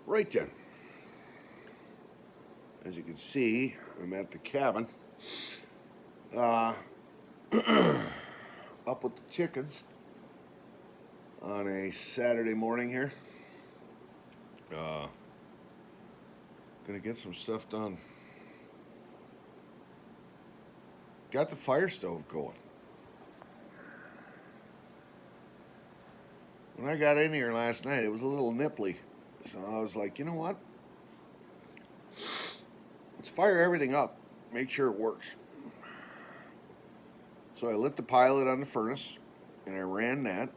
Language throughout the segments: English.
Right then, as you can see, I'm at the cabin, uh, up with the chickens on a Saturday morning here. Uh, gonna get some stuff done. Got the fire stove going. When I got in here last night, it was a little nipply. So I was like, you know what? Let's fire everything up, make sure it works. So I lit the pilot on the furnace, and I ran that.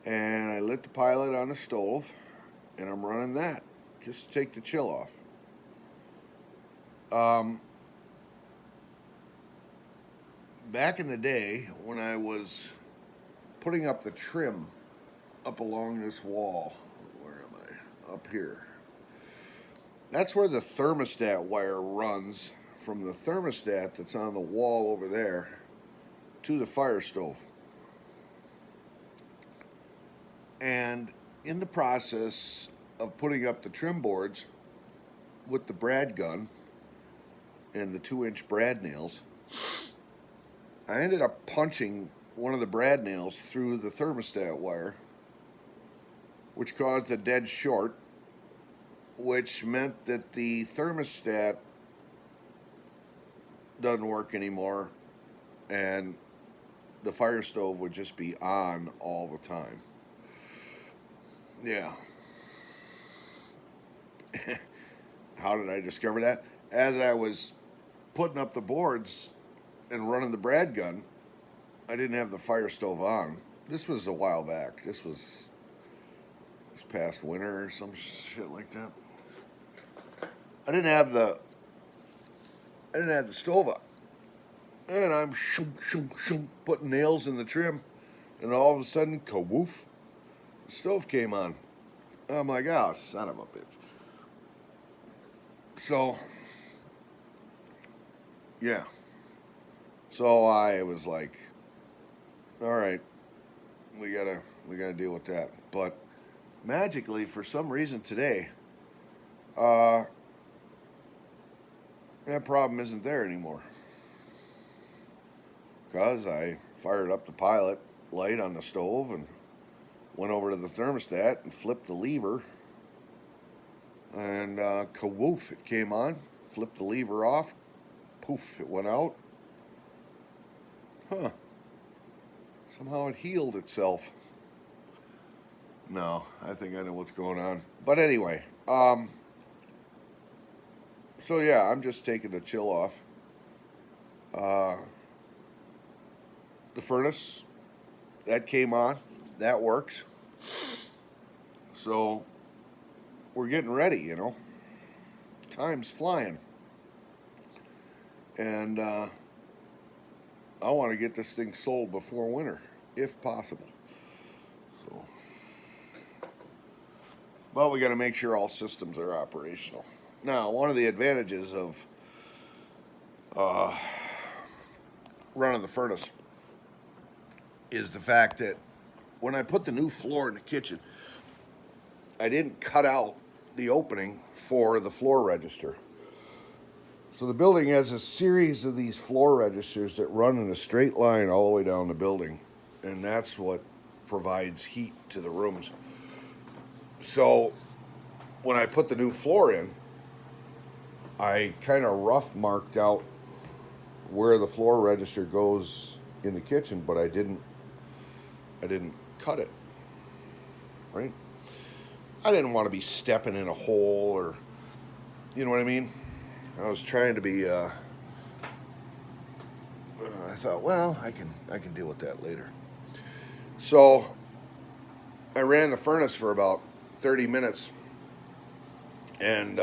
And I lit the pilot on the stove, and I'm running that just to take the chill off. Back in the day, when I was putting up the trim up along this wall, where am I? Up here. That's where the thermostat wire runs from the thermostat that's on the wall over there to the fire stove. And in the process of putting up the trim boards with the brad gun and the 2-inch brad nails, I ended up punching one of the brad nails through the thermostat wire, which caused a dead short, which meant that the thermostat doesn't work anymore and the fire stove would just be on all the time. Yeah. How did I discover that? As I was putting up the boards and running the brad gun, I didn't have the fire stove on. This was a while back. This was this past winter or some shit like that. I didn't have the stove up. And I'm putting nails in the trim, and all of a sudden, ka-woof, the stove came on. I'm like, oh, son of a bitch. So, yeah. So I was like, all right, we gotta deal with that. But magically, for some reason today, that problem isn't there anymore. Because I fired up the pilot light on the stove and went over to the thermostat and flipped the lever. And ka-woof, it came on. Flipped the lever off. Poof, it went out. Huh. Somehow it healed itself. No, I think I know what's going on. But anyway, so yeah, I'm just taking the chill off. The furnace, that came on. That works. So we're getting ready, you know. Time's flying. And I want to get this thing sold before winter, if possible. So, but we got to make sure all systems are operational. Now, one of the advantages of running the furnace is the fact that when I put the new floor in the kitchen, I didn't cut out the opening for the floor register. So the building has a series of these floor registers that run in a straight line all the way down the building, and that's what provides heat to the rooms. So when I put the new floor in, I kind of rough marked out where the floor register goes in the kitchen, but I didn't cut it, right? I didn't want to be stepping in a hole, or, you know what I mean? I was trying to be, I thought, well, I can deal with that later. So I ran the furnace for about 30 minutes, and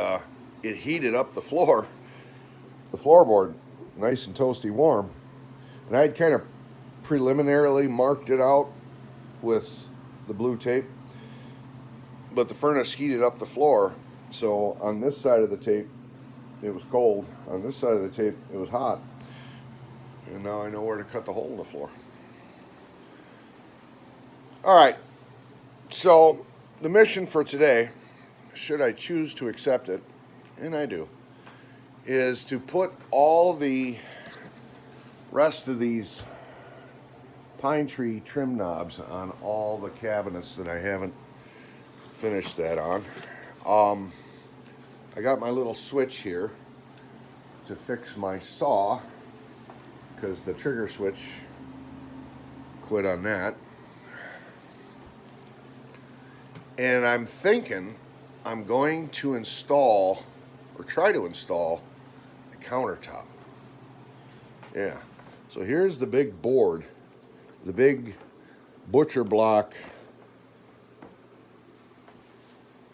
it heated up the floorboard, nice and toasty warm. And I had kind of preliminarily marked it out with the blue tape, but the furnace heated up the floor. So on this side of the tape, it was cold. On this side of the tape, it was hot. And now I know where to cut the hole in the floor. All right. So the mission for today, should I choose to accept it, and I do, is to put all the rest of these pine tree trim knobs on all the cabinets that I haven't finished that on. I got my little switch here to fix my saw because the trigger switch quit on that. And I'm thinking I'm going to install, or try to install, a countertop. Yeah. So here's the big board, the big butcher block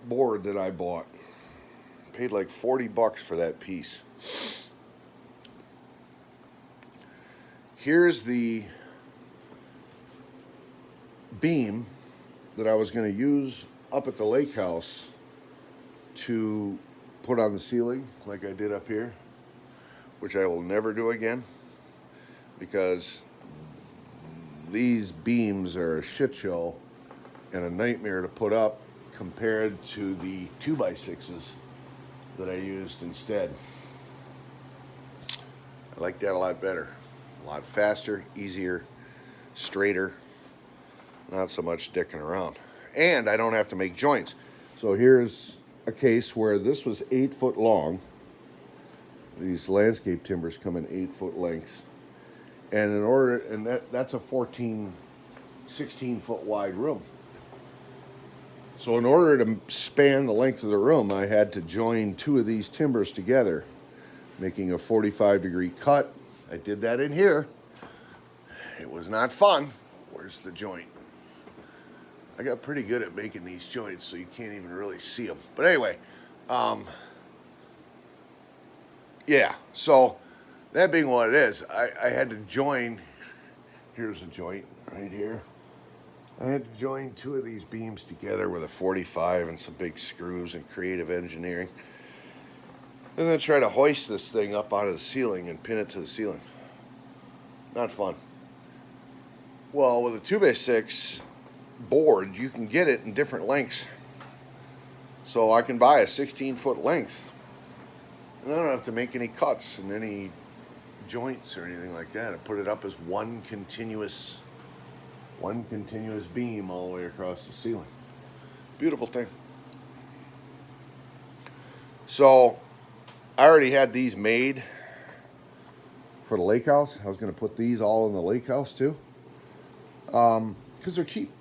board that I bought. Paid like $40 for that piece. Here's the beam that I was going to use up at the lake house to put on the ceiling like I did up here, which I will never do again because these beams are a shit show and a nightmare to put up compared to the 2x6s that I used instead. I like that a lot better. A lot faster, easier, straighter, not so much dicking around. And I don't have to make joints. So here's a case where this was 8 foot long. These landscape timbers come in 8 foot lengths. And that's a 16 foot wide room. So in order to span the length of the room, I had to join 2 of these timbers together, making a 45-degree cut. I did that in here. It was not fun. Where's the joint? I got pretty good at making these joints, so you can't even really see them. But anyway, yeah, so that being what it is, I had to join, here's a joint right here. I had to join 2 of these beams together with a 45 and some big screws and creative engineering. And then try to hoist this thing up onto the ceiling and pin it to the ceiling. Not fun. Well, with a 2x6 board, you can get it in different lengths. So I can buy a 16 foot length. And I don't have to make any cuts and any joints or anything like that. I put it up as one continuous beam all the way across the ceiling. Beautiful thing. So I already had these made for the lake house. I was going to put these all in the lake house too, because they're cheap.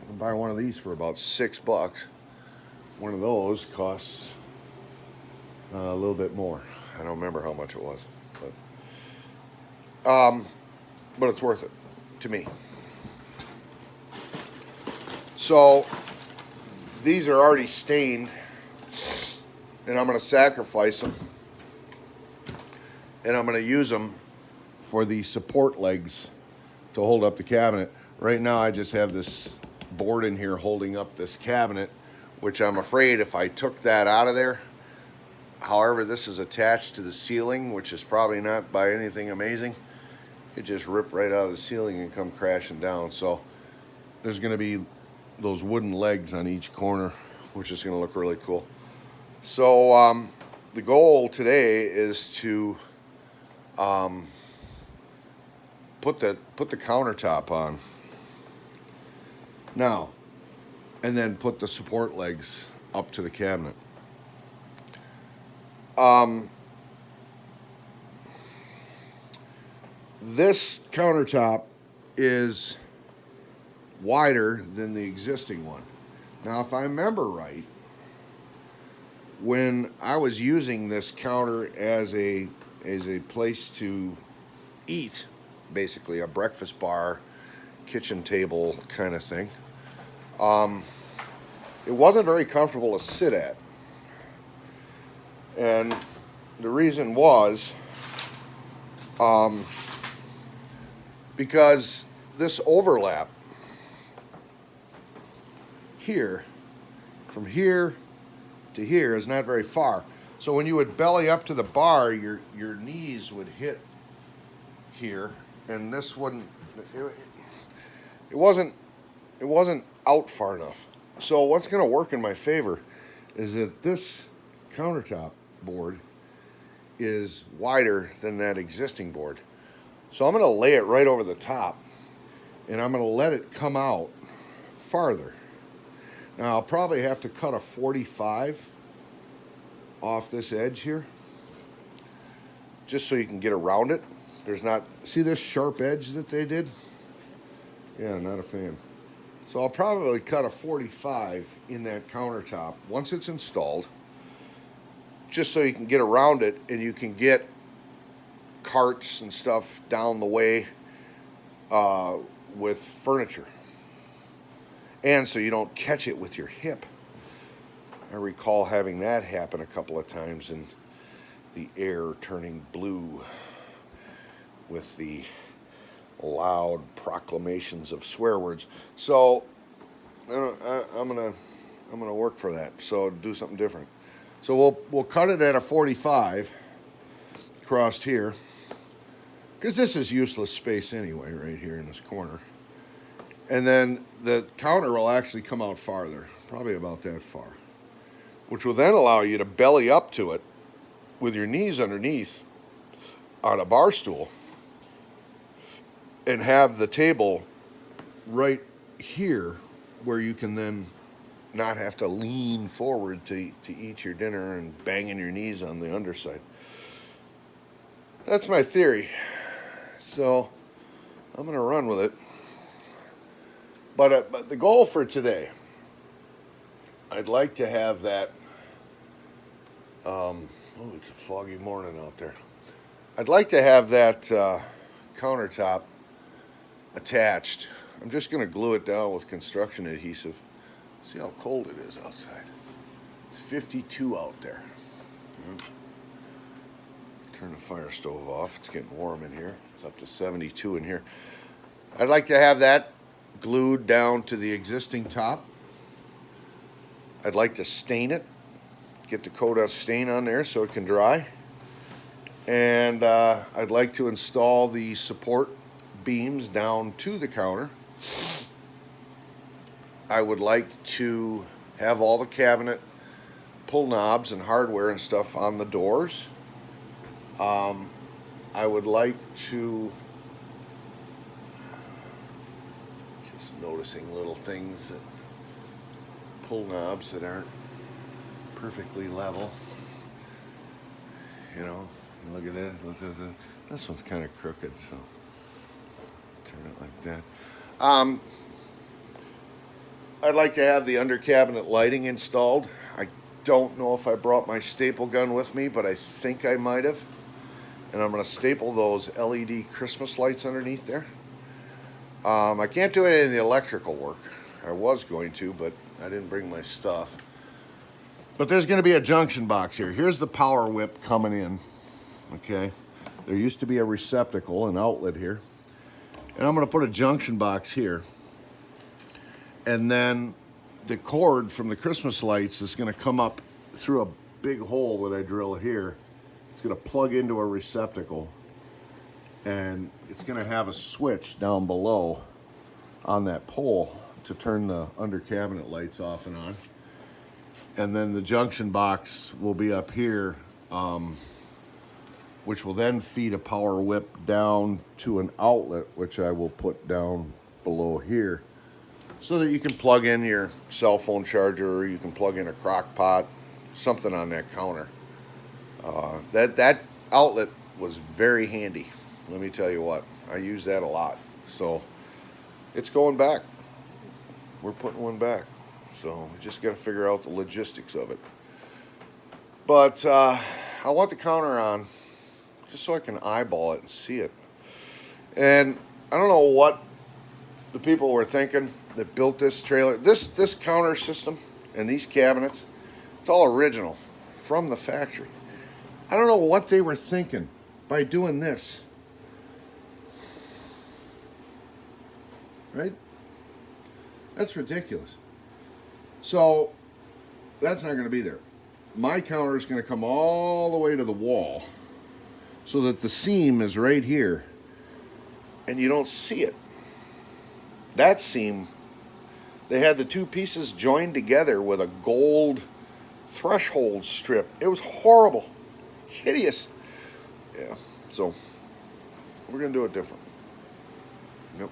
I can buy one of these for about $6. One of those costs a little bit more. I don't remember how much it was, but it's worth it to me. So these are already stained, and I'm going to sacrifice them, and I'm going to use them for the support legs to hold up the cabinet. Right now I just have this board in here holding up this cabinet, which I'm afraid if I took that out of there, however this is attached to the ceiling, which is probably not by anything amazing, it just rip right out of the ceiling and come crashing down. So there's going to be those wooden legs on each corner, which is going to look really cool. So the goal today is to put the countertop on now, and then put the support legs up to the cabinet. This countertop is wider than the existing one. Now, if I remember right, when I was using this counter as a place to eat, basically a breakfast bar, kitchen table kind of thing, it wasn't very comfortable to sit at. And the reason was because this overlap here, from here to here, is not very far. So when you would belly up to the bar, your knees would hit here, and this wouldn't. It wasn't out far enough. So what's going to work in my favor is that this countertop board is wider than that existing board. So I'm going to lay it right over the top, and I'm going to let it come out farther. Now I'll probably have to cut a 45 off this edge here, just so you can get around it. There's not, see this sharp edge that they did? Yeah, not a fan. So I'll probably cut a 45 in that countertop once it's installed, just so you can get around it and you can get carts and stuff down the way with furniture. And so you don't catch it with your hip. I recall having that happen a couple of times, and the air turning blue with the loud proclamations of swear words. So I'm gonna work for that. So do something different. So we'll cut it at a 45 across here, because this is useless space anyway, right here in this corner. And then the counter will actually come out farther, probably about that far, which will then allow you to belly up to it with your knees underneath on a bar stool and have the table right here where you can then not have to lean forward to eat your dinner and banging your knees on the underside. That's my theory. So I'm going to run with it. But the goal for today, I'd like to have that, it's a foggy morning out there. I'd like to have that countertop attached. I'm just going to glue it down with construction adhesive. See how cold it is outside. It's 52 out there. Turn the fire stove off. It's getting warm in here. It's up to 72 in here. I'd like to have that glued down to the existing top. I'd like to stain it, get the coat of stain on there so it can dry. And I'd like to install the support beams down to the counter. I would like to have all the cabinet pull knobs and hardware and stuff on the doors. I would like to, just noticing little things, that pull knobs that aren't perfectly level. You know, look at that. Look at that. This one's kind of crooked, so turn it like that. I'd like to have the under cabinet lighting installed. I don't know if I brought my staple gun with me, but I think I might have. And I'm going to staple those LED Christmas lights underneath there. I can't do any of the electrical work. I was going to, but I didn't bring my stuff. But there's going to be a junction box here. Here's the power whip coming in. Okay. There used to be a receptacle, an outlet here. And I'm going to put a junction box here. And then the cord from the Christmas lights is going to come up through a big hole that I drill here. It's going to plug into a receptacle, and it's going to have a switch down below on that pole to turn the under cabinet lights off and on. And then the junction box will be up here, which will then feed a power whip down to an outlet, which I will put down below here, so that you can plug in your cell phone charger, or you can plug in a crock pot, something on that counter. That outlet was very handy. Let me tell you what, I use that a lot. So it's going back. We're putting one back. So we just got to figure out the logistics of it. But I want the counter on just so I can eyeball it and see it. And I don't know what the people were thinking that built this trailer. This counter system and these cabinets, it's all original from the factory. I don't know what they were thinking by doing this. Right? That's ridiculous. So that's not going to be there. My counter is going to come all the way to the wall so that the seam is right here and you don't see it. That seam They had the two pieces joined together with a gold threshold strip. It was horrible, hideous. Yeah, so we're gonna do it different. Yep.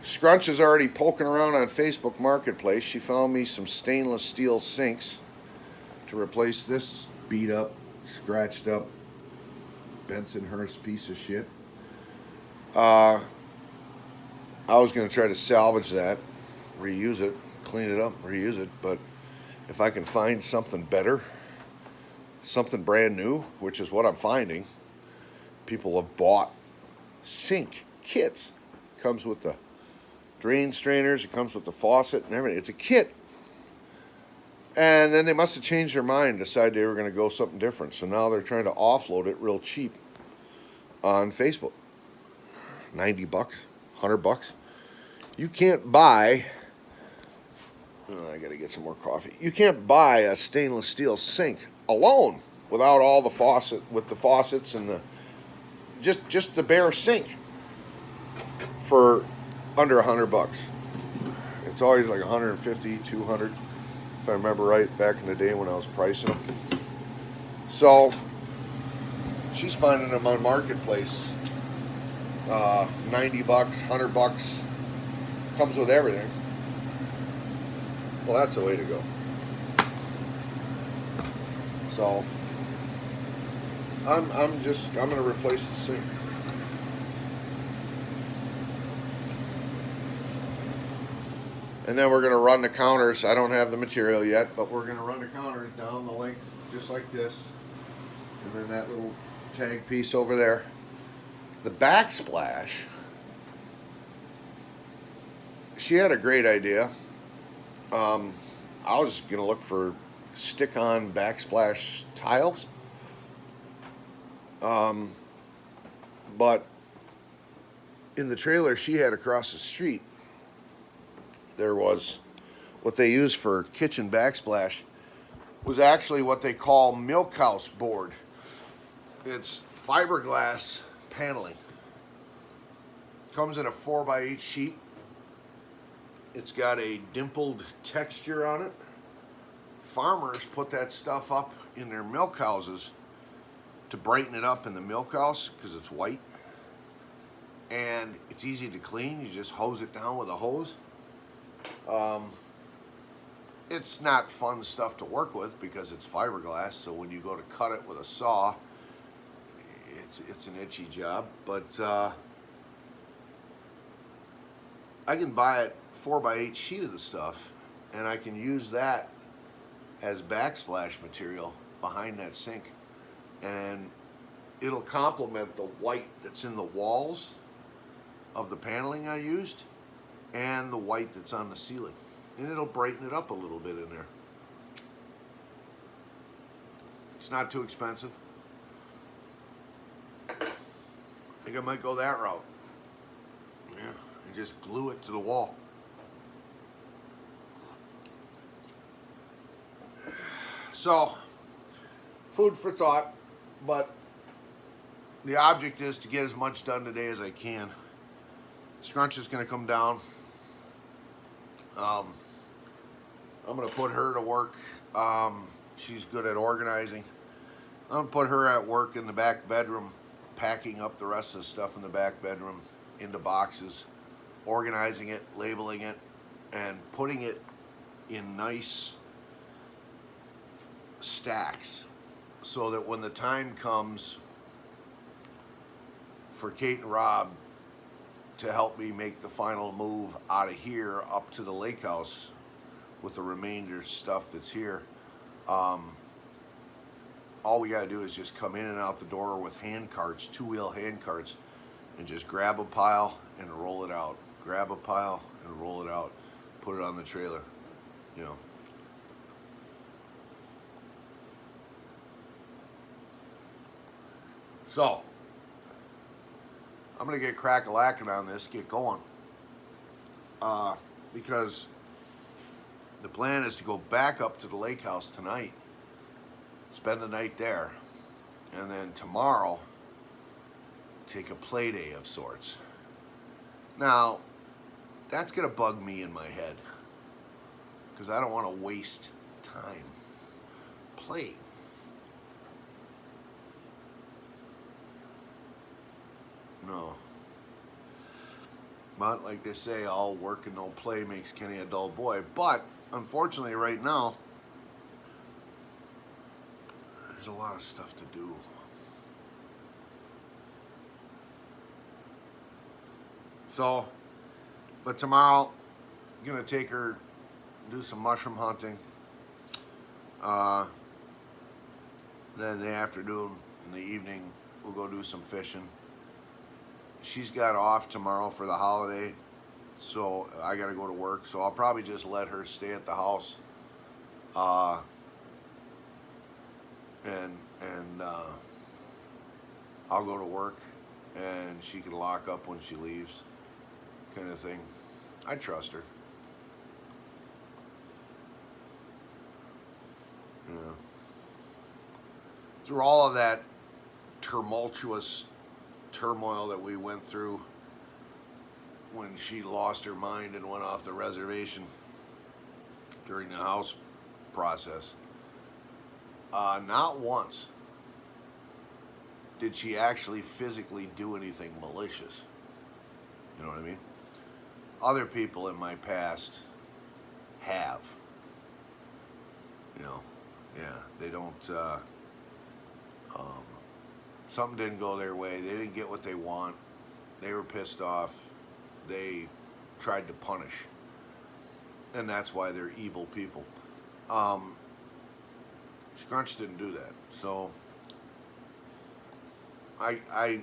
Scrunch is already poking around on Facebook Marketplace. She found me some stainless steel sinks to replace this beat up, scratched up Bensonhurst piece of shit. I was going to try to salvage that, reuse it, clean it up, reuse it, but if I can find something better, something brand new, which is what I'm finding, people have bought sink kits. Comes with the drain strainers, it comes with the faucet and everything. It's a kit. And then they must have changed their mind, decided they were going to go something different. So now they're trying to offload it real cheap on Facebook. 90 bucks, 100 bucks. You can't buy, I got to get some more coffee. You can't buy a stainless steel sink alone without all the faucet, with the faucets and the, just the bare sink for under 100 bucks. It's always like 150, 200, if I remember right, back in the day when I was pricing them. So she's finding them on Marketplace, 90 bucks, 100 bucks, comes with everything. Well, that's the way to go. So I'm gonna replace the sink. And then we're going to run the counters. I don't have the material yet, but we're going to run the counters down the length just like this. And then that little tag piece over there. The backsplash, she had a great idea. I was going to look for stick-on backsplash tiles. But in the trailer she had across the street, there was what they use for kitchen backsplash was actually what they call milk house board. It's fiberglass paneling. Comes in a 4x8 sheet. It's got a dimpled texture on it. Farmers put that stuff up in their milk houses to brighten it up in the milk house because it's white. And it's easy to clean. You just hose it down with a hose. It's not fun stuff to work with because it's fiberglass, so when you go to cut it with a saw, it's an itchy job. But I can buy a 4x8 sheet of the stuff, and I can use that as backsplash material behind that sink, and it'll complement the white that's in the walls of the paneling I used and the white that's on the ceiling, and it'll brighten it up a little bit in there. It's not too expensive. I think I might go that route. Yeah, and just glue it to the wall. So, food for thought, but the object is to get as much done today as I can. Scrunch is going to come down. I'm going to put her to work. She's good at organizing. I'm going to put her at work in the back bedroom, packing up the rest of the stuff in the back bedroom into boxes, organizing it, labeling it, and putting it in nice stacks so that when the time comes for Kate and Rob to help me make the final move out of here up to the lake house with the remainder stuff that's here, all we got to do is just come in and out the door with hand carts, two-wheel hand carts, and just grab a pile and roll it out. Grab a pile and roll it out. Put it on the trailer, you know. So, I'm going to get crack-a-lacking on this, get going. Because the plan is to go back up to the lake house tonight, spend the night there, and then tomorrow take a play day of sorts. Now, that's going to bug me in my head because I don't want to waste time playing. No. But like they say, all work and no play makes Kenny a dull boy. But unfortunately, right now, there's a lot of stuff to do. So, but tomorrow, I'm gonna take her, do some mushroom hunting. Then in the afternoon, in the evening, we'll go do some fishing. She's got off tomorrow for the holiday, so I gotta go to work. So I'll probably just let her stay at the house, and I'll go to work, and she can lock up when she leaves, kind of thing. I trust her. Yeah. Through all of that tumultuous turmoil that we went through when she lost her mind and went off the reservation during the house process, not once did she actually physically do anything malicious. You know what I mean? Other people in my past have. You know, yeah, they don't, something didn't go their way. They didn't get what they want. They were pissed off. They tried to punish. And that's why they're evil people. Scrunch didn't do that. So I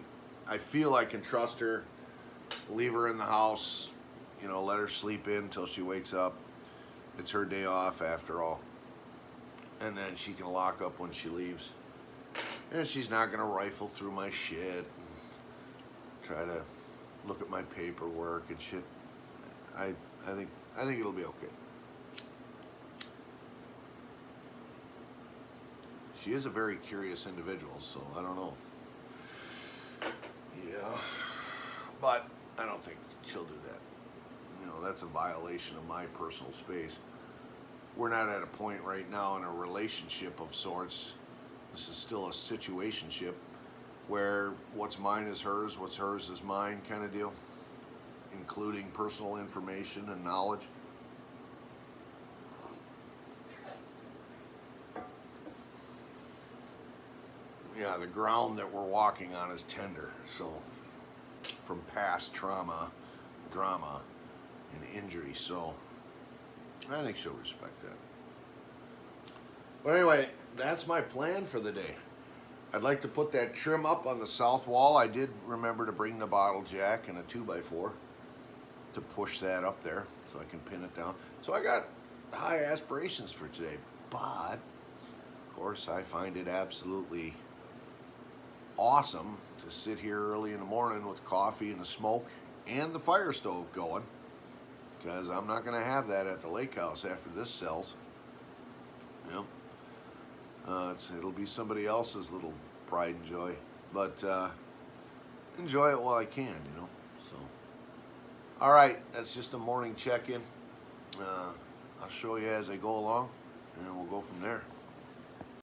feel I can trust her, leave her in the house, you know, let her sleep in until she wakes up. It's her day off after all. And then she can lock up when she leaves. And she's not gonna rifle through my shit and try to look at my paperwork and shit. I think it'll be okay. She is a very curious individual, so I don't know. Yeah, but I don't think she'll do that. You know, that's a violation of my personal space. We're not at a point right now in a relationship of sorts. This is still a situationship where what's mine is hers, what's hers is mine kind of deal, including personal information and knowledge. Yeah, the ground that we're walking on is tender, so from past trauma, drama, and injury, so I think she'll respect that. But anyway, that's my plan for the day. I'd like to put that trim up on the south wall. I did remember to bring the bottle jack and a 2x4 to push that up there so I can pin it down. So I got high aspirations for today, but of course I find it absolutely awesome to sit here early in the morning with coffee and a smoke and the fire stove going, because I'm not going to have that at the lake house after this sells. Yep. It'll be somebody else's little pride and joy, but enjoy it while I can, you know. So, all right, that's just a morning check-in. I'll show you as I go along, and we'll go from there.